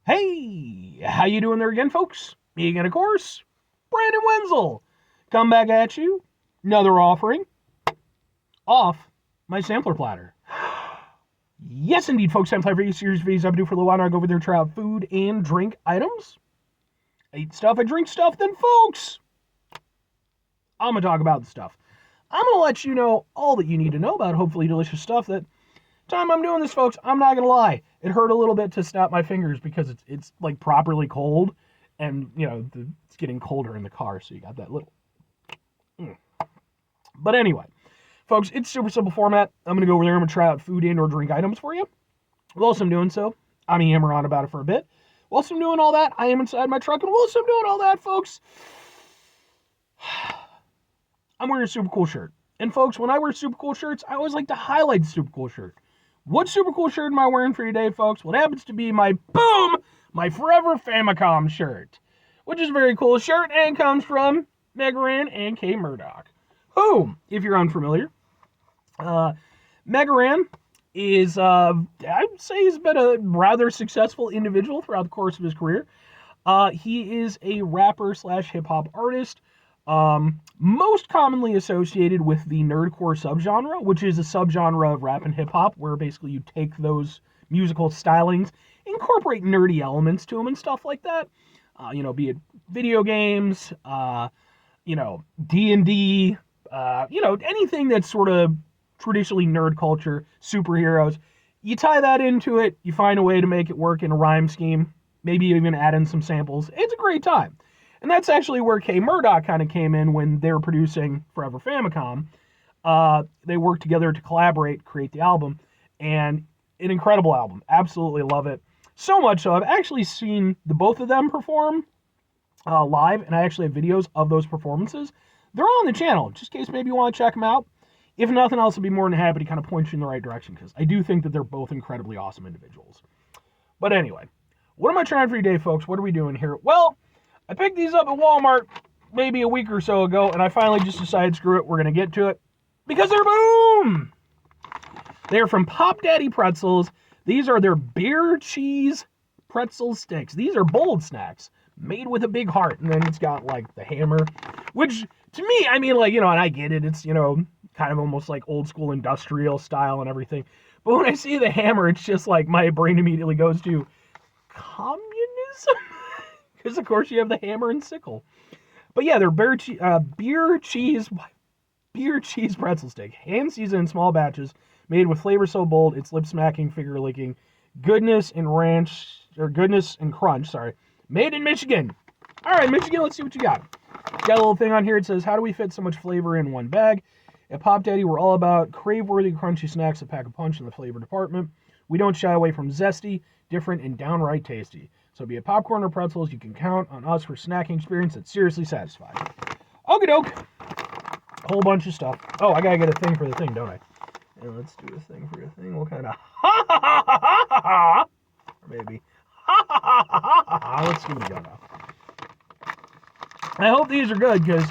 Hey, how you doing there again, folks? Me again, of course, Brandon Wenzel. Come back at you. Another offering off my sampler platter. Yes, indeed, folks. Sampler for each series of videos I do for a little while. I go over there, try out food and drink items. I eat stuff, I drink stuff. Then, folks, I'm gonna talk about the stuff. I'm gonna let you know all that you need to know about hopefully delicious stuff. That time I'm doing this, folks, I'm not gonna lie. It hurt a little bit to snap my fingers because it's like properly cold, and it's getting colder in the car, so you got that little. But anyway, folks, it's super simple format. I'm gonna go over there. I'm gonna try out food and/or drink items for you. Whilst I'm doing so, I'm gonna yammer on about it for a bit. Whilst I'm doing all that, I am inside my truck, and whilst I'm doing all that, folks, I'm wearing a super cool shirt. And folks, when I wear super cool shirts, I always like to highlight the super cool shirt. What super cool shirt am I wearing for today, folks? Well, it happens to be my Forever Famicom shirt, which is a very cool shirt and comes from Megaran and K. Murdoch, who, if you're unfamiliar, Megaran is, I'd say he's been a rather successful individual throughout the course of his career. He is a rapper slash hip hop artist, most commonly associated with the nerdcore subgenre, which is a subgenre of rap and hip hop where basically you take those musical stylings, incorporate nerdy elements to them and stuff like that. Be it video games, D&D, anything that's sort of traditionally nerd culture, superheroes. You tie that into it, you find a way to make it work in a rhyme scheme, maybe even add in some samples. It's a great time. And that's actually where K. Murdoch kind of came in when they were producing Forever Famicom. They worked together to collaborate, create the album, and an incredible album. Absolutely love it. So much so, I've actually seen the both of them perform live, and I actually have videos of those performances. They're all on the channel, just in case maybe you want to check them out. If nothing else, I'd be more than happy to kind of point you in the right direction, because I do think that they're both incredibly awesome individuals. But anyway, what am I trying for today, folks? What are we doing here? Well, I picked these up at Walmart maybe a week or so ago, and I finally just decided, screw it, we're going to get to it, because they're boom! They're from Pop Daddy Pretzels. These are their beer cheese pretzel sticks. These are bold snacks, made with a big heart, and then it's got, like, the hammer, which, to me, I mean, and I get it, it's, kind of almost like old school industrial style and everything, but when I see the hammer, it's just like, my brain immediately goes to communism? Because, of course, you have the hammer and sickle. But yeah, they're beer cheese pretzel stick. Hand seasoned in small batches, made with flavor so bold, it's lip-smacking, finger-licking. Goodness and crunch, sorry. Made in Michigan. All right, Michigan, let's see what you got. Got a little thing on here. It says, how do we fit so much flavor in one bag? At Pop Daddy, we're all about crave-worthy, crunchy snacks that pack a punch in the flavor department. We don't shy away from zesty, different, and downright tasty. So be it popcorn or pretzels, you can count on us for snacking experience that's seriously satisfying. Okie doke. Whole bunch of stuff. Oh, I gotta get a thing for the thing, don't I? And let's do a thing for your thing. What kind of ha ha ha ha ha ha? Or maybe ha ha ha ha ha ha. Let's see what we got now. I hope these are good, because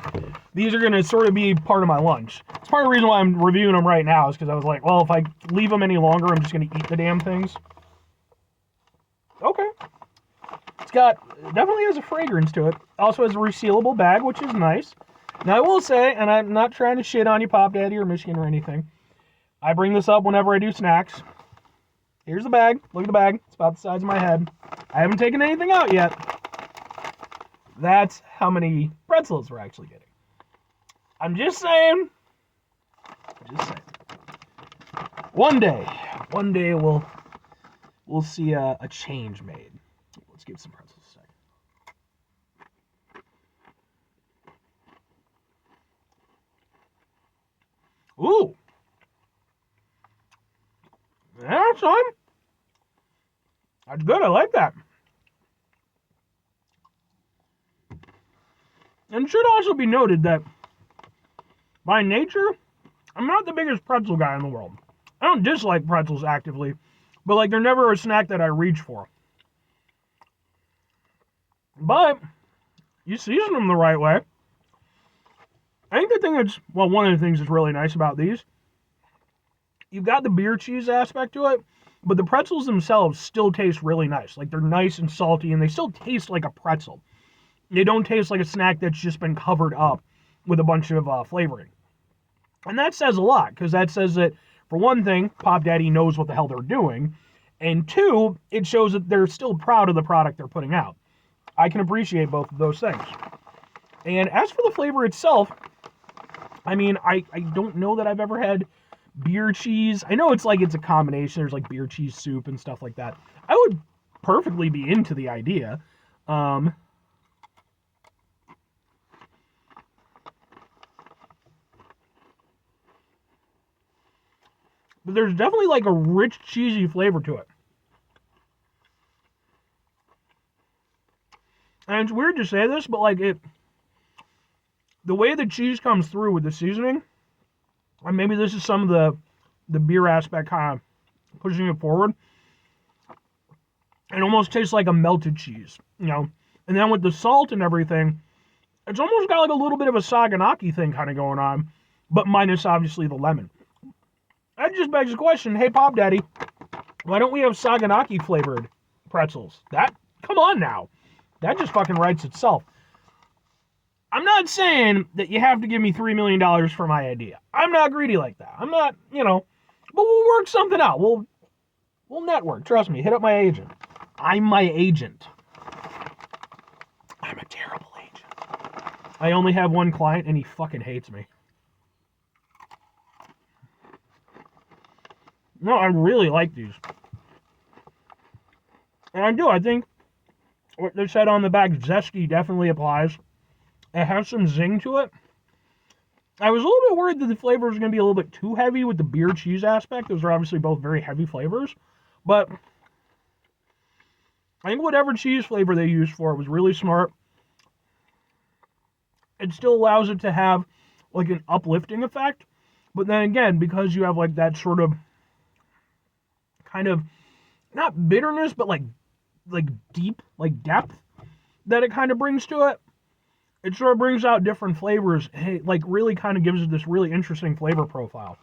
these are going to sort of be part of my lunch. It's part of the reason why I'm reviewing them right now, is because I was like, well, if I leave them any longer, I'm just going to eat the damn things. Okay. It's definitely has a fragrance to it. Also has a resealable bag, which is nice. Now, I will say, and I'm not trying to shit on you, Pop Daddy or Michigan or anything, I bring this up whenever I do snacks. Here's the bag. Look at the bag. It's about the size of my head. I haven't taken anything out yet. That's how many pretzels we're actually getting. I'm just saying. One day we'll see a change made. Let's give some pretzels a second. Ooh. Yeah, son. That's good. I like that. And it should also be noted that, by nature, I'm not the biggest pretzel guy in the world. I don't dislike pretzels actively, but, they're never a snack that I reach for. But, you season them the right way. I think one of the things that's really nice about these, you've got the beer cheese aspect to it, but the pretzels themselves still taste really nice. Like they're nice and salty, and they still taste like a pretzel. They don't taste like a snack that's just been covered up with a bunch of flavoring. And that says a lot, because that says that, for one thing, Pop Daddy knows what the hell they're doing, and two, it shows that they're still proud of the product they're putting out. I can appreciate both of those things. And as for the flavor itself, I mean, I don't know that I've ever had beer cheese. I know it's a combination. There's like beer cheese soup and stuff like that. I would perfectly be into the idea. But there's definitely like a rich, cheesy flavor to it. And it's weird to say this, but like the way the cheese comes through with the seasoning, and maybe this is some of the beer aspect kind of pushing it forward, it almost tastes like a melted cheese, you know? And then with the salt and everything, it's almost got like a little bit of a Saganaki thing kind of going on, but minus obviously the lemon. That just begs the question, hey Pop Daddy, why don't we have Saganaki flavored pretzels? Come on now. That just fucking writes itself. I'm not saying that you have to give me $3 million for my idea. I'm not greedy like that. I'm not, but we'll work something out. We'll network. Trust me. Hit up my agent. I'm my agent. I'm a terrible agent. I only have one client and he fucking hates me. No, I really like these. And I do. I think what they said on the back, zesty, definitely applies. It has some zing to it. I was a little bit worried that the flavor was going to be a little bit too heavy with the beer cheese aspect. Those are obviously both very heavy flavors. But I think whatever cheese flavor they used for it was really smart. It still allows it to have like an uplifting effect. But then again, because you have like that sort of kind of, not bitterness, but like deep, like depth that it kind of brings to it. It sort of brings out different flavors. Hey, like really kind of gives it this really interesting flavor profile.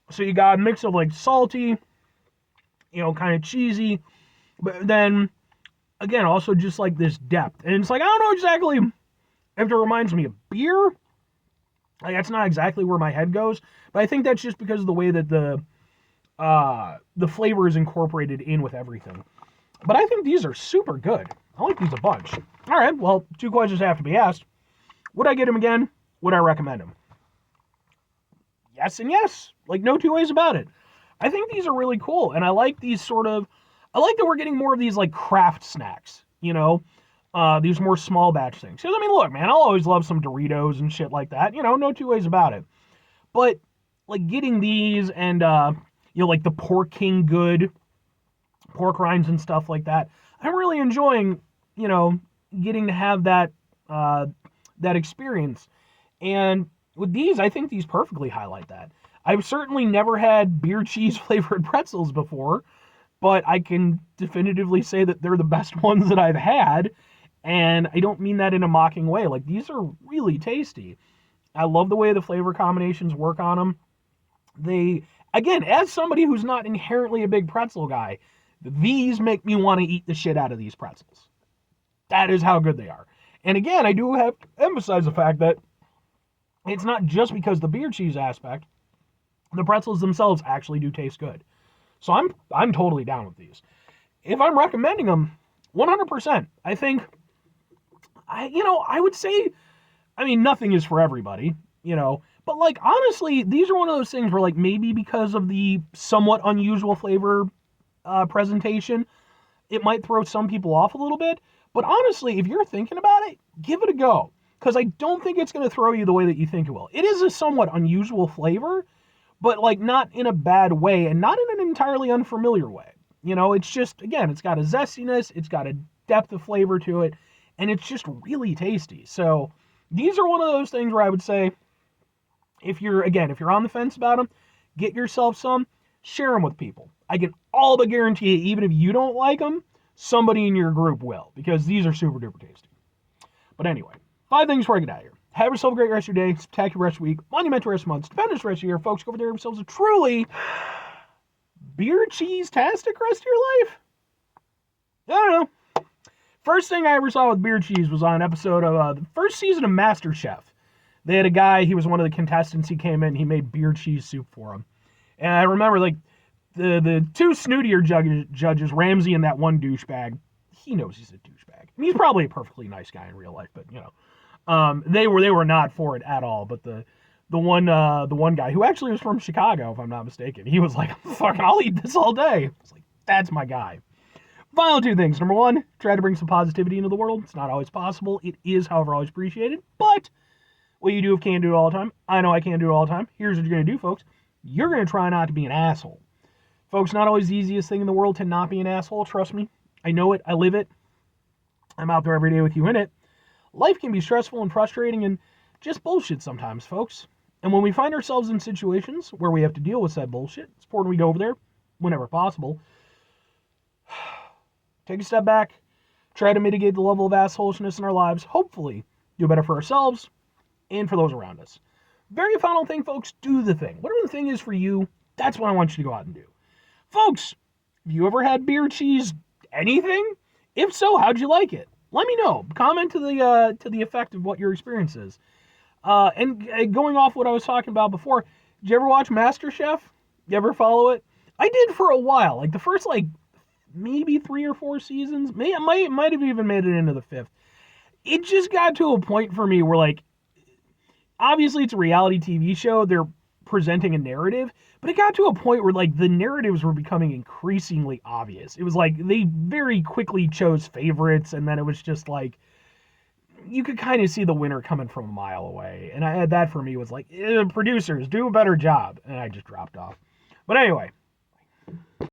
So you got a mix of like salty, kind of cheesy, but then again, also just like this depth. And it's like, I don't know exactly if it reminds me of beer. Like that's not exactly where my head goes, but I think that's just because of the way that the flavor is incorporated in with everything. But I think these are super good. I like these a bunch. All right, well, 2 questions have to be asked. Would I get them again? Would I recommend them? Yes and yes. Like, no two ways about it. I think these are really cool, and I like these I like that we're getting more of these, like, craft snacks, these more small batch things. Because, I mean, look, man, I'll always love some Doritos and shit like that. No two ways about it. But, like, getting these and, like the Pork King Good pork rinds and stuff like that, I'm really enjoying, getting to have that experience. And with these, I think these perfectly highlight that. I've certainly never had beer cheese flavored pretzels before, but I can definitively say that they're the best ones that I've had. And I don't mean that in a mocking way. Like, these are really tasty. I love the way the flavor combinations work on them. They, again, as somebody who's not inherently a big pretzel guy, these make me want to eat the shit out of these pretzels. That is how good they are. And again, I do have to emphasize the fact that it's not just because the beer cheese aspect. The pretzels themselves actually do taste good. So I'm totally down with these. If I'm recommending them, 100%. I think, I would say, I mean, nothing is for everybody, but like, honestly, these are one of those things where like maybe because of the somewhat unusual flavor presentation, it might throw some people off a little bit. But honestly, if you're thinking about it, give it a go. Because I don't think it's going to throw you the way that you think it will. It is a somewhat unusual flavor, but like not in a bad way and not in an entirely unfamiliar way. It's just, again, it's got a zestiness, it's got a depth of flavor to it, and it's just really tasty. So these are one of those things where I would say, if you're on the fence about them, get yourself some, share them with people. I can all but guarantee you, even if you don't like them, somebody in your group will, because these are super duper tasty. But anyway, 5 things before I get out of here. Have yourself a great rest of your day, spectacular rest of your week, monumental rest of month, stupendous rest of your year. Folks, go over there yourselves a truly beer cheese-tastic rest of your life? I don't know. First thing I ever saw with beer cheese was on an episode of the first season of MasterChef. They had a guy, he was one of the contestants, he came in, he made beer cheese soup for him. And I remember, like, the two snootier judges, Ramsey and that one douchebag, he knows he's a douchebag. And he's probably a perfectly nice guy in real life, but, you know. They were not for it at all, but the one guy who actually was from Chicago, if I'm not mistaken, he was like, fucking, I'll eat this all day. I was like, that's my guy. Final two things. Number one, try to bring some positivity into the world. It's not always possible. It is, however, always appreciated. But what you do if can't do it all the time, I know I can't do it all the time. Here's what you're going to do, folks. You're going to try not to be an asshole. Folks, not always the easiest thing in the world to not be an asshole. Trust me. I know it. I live it. I'm out there every day with you in it. Life can be stressful and frustrating and just bullshit sometimes, folks. And when we find ourselves in situations where we have to deal with said bullshit, it's important we go over there whenever possible. Take a step back, try to mitigate the level of assholishness in our lives, hopefully do better for ourselves and for those around us. Very final thing, folks, do the thing. Whatever the thing is for you, that's what I want you to go out and do. Folks, have you ever had beer cheese anything? If so, how'd you like it? Let me know. Comment to the effect of what your experience is. And going off what I was talking about before, did you ever watch MasterChef? You ever follow it? I did for a while. Like the first maybe 3 or 4 seasons. Might have even made it into the 5th. It just got to a point for me where obviously it's a reality TV show. They're presenting a narrative, but it got to a point where the narratives were becoming increasingly obvious. It was they very quickly chose favorites, and then it was just you could kind of see the winner coming from a mile away. And that for me was producers, do a better job. And I just dropped off. But anyway,